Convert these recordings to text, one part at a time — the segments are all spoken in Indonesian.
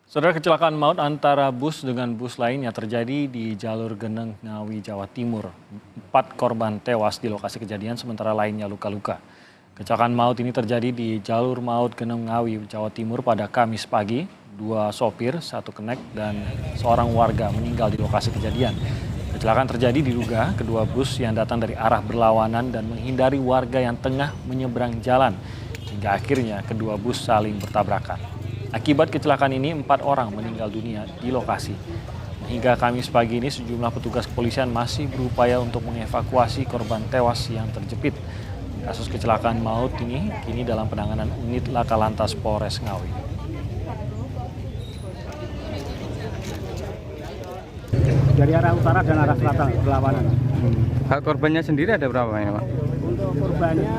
Saudara, kecelakaan maut antara bus dengan bus lainnya terjadi di jalur Geneng, Ngawi, Jawa Timur. 4 korban tewas di lokasi kejadian sementara lainnya luka-luka. Kecelakaan maut ini terjadi di jalur maut Geneng, Ngawi, Jawa Timur pada Kamis pagi. 2 sopir, 1 kenek, dan seorang warga meninggal di lokasi kejadian. Kecelakaan terjadi diduga kedua bus yang datang dari arah berlawanan dan menghindari warga yang tengah menyeberang jalan. Hingga akhirnya kedua bus saling bertabrakan. Akibat kecelakaan ini 4 orang meninggal dunia di lokasi. Hingga Kamis pagi ini sejumlah petugas kepolisian masih berupaya untuk mengevakuasi korban tewas yang terjepit. Kasus kecelakaan maut ini kini dalam penanganan unit Laka Lantas Polres Ngawi. Dari arah utara dan arah selatan berlawanan. Hak korbannya sendiri ada berapa ya, Pak? Untuk korbannya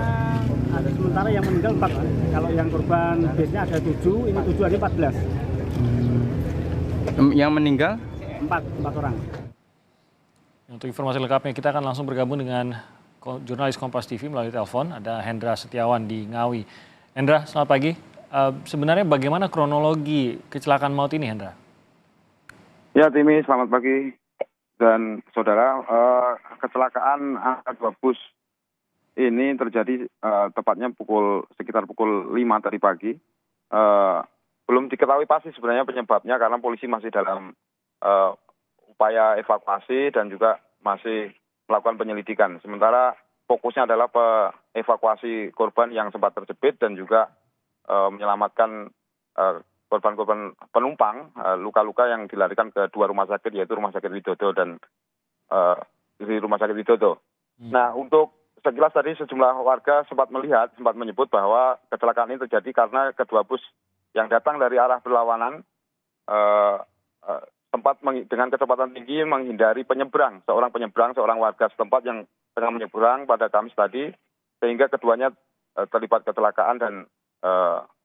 ada sementara yang meninggal 4. Kalau yang korban base-nya ada 7, ini 7 ada 14. Yang meninggal? 4 orang. Untuk informasi lengkapnya kita akan langsung bergabung dengan jurnalis Kompas TV melalui telepon. Ada Hendra Setiawan di Ngawi. Hendra, selamat pagi. Sebenarnya bagaimana kronologi kecelakaan maut ini, Hendra? Ya, Timi, selamat pagi. Dan saudara, kecelakaan angka 2 bus ini terjadi tepatnya sekitar pukul 5 tadi pagi. Belum diketahui pasti sebenarnya penyebabnya karena polisi masih dalam upaya evakuasi dan juga masih melakukan penyelidikan. Sementara fokusnya adalah evakuasi korban yang sempat terjepit dan juga menyelamatkan korban-korban penumpang luka-luka yang dilarikan ke 2 rumah sakit, yaitu Rumah Sakit Widodo dan di Rumah Sakit Widodo. Nah, untuk sekilas tadi sejumlah warga sempat menyebut bahwa kecelakaan ini terjadi karena kedua bus yang datang dari arah berlawanan sempat dengan kecepatan tinggi menghindari seorang warga setempat yang tengah menyeberang pada Kamis tadi, sehingga keduanya terlibat kecelakaan dan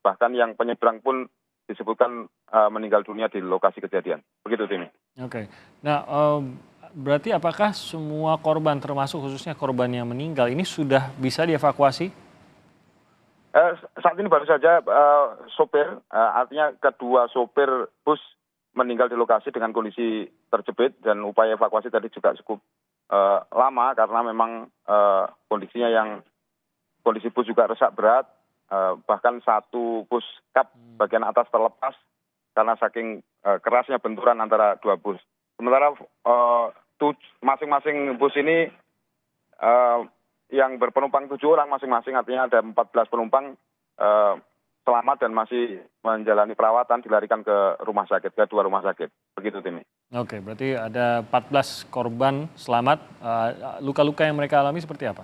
bahkan yang penyeberang pun disebutkan meninggal dunia di lokasi kejadian. Begitu, Timi. Oke. Nah, berarti apakah semua korban termasuk khususnya korban yang meninggal ini sudah bisa dievakuasi? Saat ini baru saja sopir, artinya kedua sopir bus meninggal di lokasi dengan kondisi terjepit dan upaya evakuasi tadi juga cukup lama karena memang kondisi bus juga rusak berat. Bahkan satu bus kap bagian atas terlepas karena saking kerasnya benturan antara 2 bus. Sementara masing-masing bus ini yang berpenumpang 7 orang masing-masing, artinya ada 14 penumpang selamat dan masih menjalani perawatan, dilarikan ke 2 rumah sakit. Begitu, Timi. Oke, berarti ada 14 korban selamat. Luka-luka yang mereka alami seperti apa?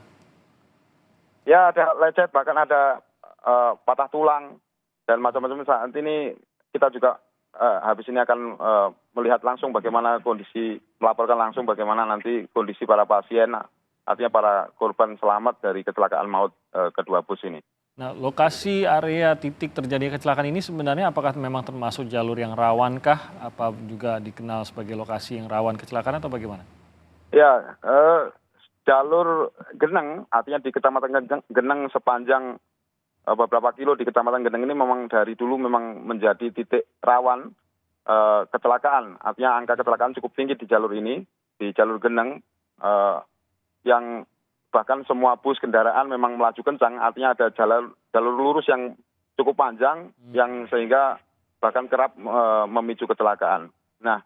Ya, ada lecet, bahkan ada patah tulang dan macam-macam. Saat ini kita juga habis ini akan melihat langsung melaporkan langsung bagaimana nanti kondisi para pasien, artinya para korban selamat dari kecelakaan maut kedua bus ini. Nah, lokasi area titik terjadi kecelakaan ini sebenarnya apakah memang termasuk jalur yang rawankah? Apa juga dikenal sebagai lokasi yang rawan kecelakaan atau bagaimana? Ya, jalur Geneng, artinya di Kecamatan Geneng sepanjang beberapa kilo di Kecamatan Geneng ini memang dari dulu memang menjadi titik rawan kecelakaan. Artinya angka kecelakaan cukup tinggi di jalur ini, di jalur Geneng, yang bahkan semua bus kendaraan memang melaju kencang. Artinya ada jalur lurus yang cukup panjang, yang sehingga bahkan kerap memicu kecelakaan. Nah,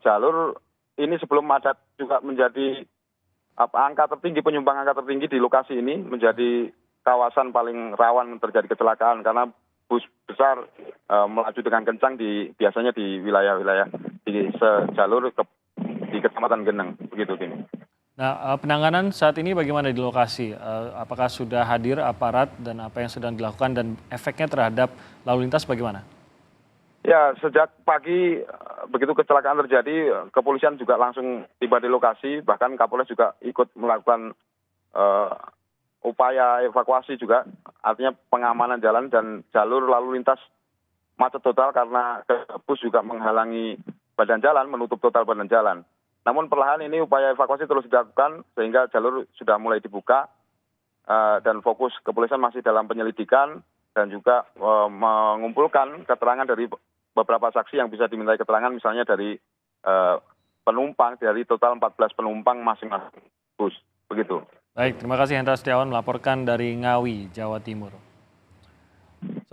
jalur ini sebelum ada juga menjadi penyumbang angka tertinggi di lokasi ini, menjadi kawasan paling rawan terjadi kecelakaan karena bus besar melaju dengan kencang biasanya di wilayah-wilayah di sejalur di Kecamatan Geneng. Begitu, Tim. Nah, penanganan saat ini bagaimana di lokasi? Apakah sudah hadir aparat dan apa yang sedang dilakukan dan efeknya terhadap lalu lintas bagaimana? Ya, sejak pagi begitu kecelakaan terjadi, kepolisian juga langsung tiba di lokasi, bahkan Kapolres juga ikut melakukan upaya evakuasi juga, artinya pengamanan jalan dan jalur lalu lintas macet total karena bus juga menghalangi badan jalan, menutup total badan jalan. Namun perlahan ini upaya evakuasi terus dilakukan sehingga jalur sudah mulai dibuka dan fokus kepolisian masih dalam penyelidikan dan juga mengumpulkan keterangan dari beberapa saksi yang bisa dimintai keterangan, misalnya dari penumpang, dari total 14 penumpang masing-masing bus, begitu. Baik, terima kasih Hendra Setiawan melaporkan dari Ngawi, Jawa Timur.